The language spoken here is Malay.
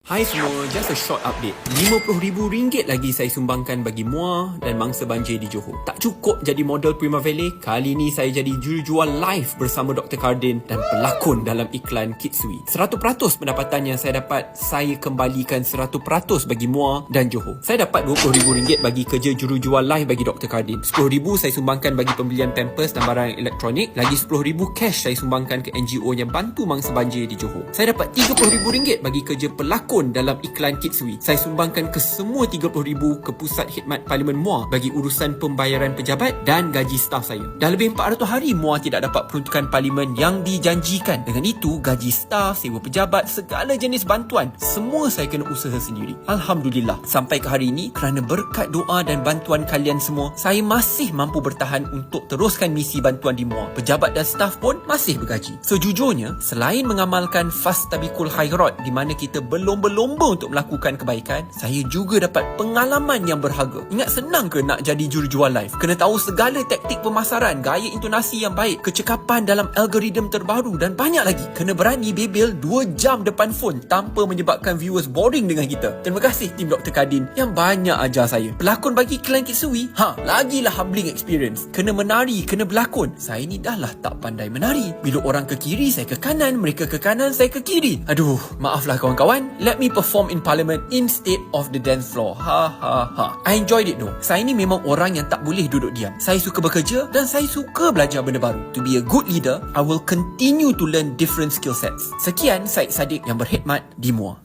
Hai semua, just a short update. RM50,000 lagi saya sumbangkan bagi Muar dan mangsa banjir di Johor. Tak cukup jadi model Primavera, kali ni saya jadi jurujual live bersama Dr. Cardin dan pelakon dalam iklan Kitsui. 100% pendapatan yang saya dapat, saya kembalikan 100% bagi Muar dan Johor. Saya dapat RM20,000 bagi kerja jurujual live bagi Dr. Cardin. RM10,000 saya sumbangkan bagi pembelian pampers dan barang elektronik. Lagi RM10,000 cash saya sumbangkan ke NGO yang bantu mangsa banjir di Johor. Saya dapat RM30,000 bagi kerja pelakon dalam iklan Kitsui. Saya sumbangkan ke semua RM30,000 ke Pusat Khidmat Parlimen Muar bagi urusan pembayaran pejabat dan gaji staf saya. Dah lebih 400 hari Muar tidak dapat peruntukan parlimen yang dijanjikan. Dengan itu, gaji staf, sewa pejabat, segala jenis bantuan, semua saya kena usaha sendiri. Alhamdulillah, sampai ke hari ini, kerana berkat doa dan bantuan kalian semua, saya masih mampu bertahan untuk teruskan misi bantuan di Muar. Pejabat dan staf pun masih bergaji. Sejujurnya, selain mengamalkan Fastabiqul Khairat di mana kita berlomba-lomba untuk melakukan kebaikan, saya juga dapat pengalaman yang berharga. Ingat, senang ke nak jadi jurujual live? Kena tahu segala taktik pemasaran, gaya intonasi yang baik, kecekapan dalam algoritma terbaru dan banyak lagi. Kena berani bebel 2 jam depan phone tanpa menyebabkan viewers boring dengan kita. Terima kasih tim Dr. Cardin yang banyak ajar saya. Pelakon bagi iklan Kitsui, lagilah humbling experience. Kena menari, kena berlakon. Saya ni dah lah tak pandai menari. Bila orang ke kiri, saya ke kanan. Mereka ke kanan, saya ke kiri. Aduh, maaflah kawan-kawan. Let me perform in parliament instead of the dance floor. I enjoyed it though. Saya ni memang orang yang tak boleh duduk diam. Saya suka bekerja dan saya suka belajar benda baru. To be a good leader, I will continue to learn different skill sets. Sekian, Syed Saddiq yang berkhidmat di Muar.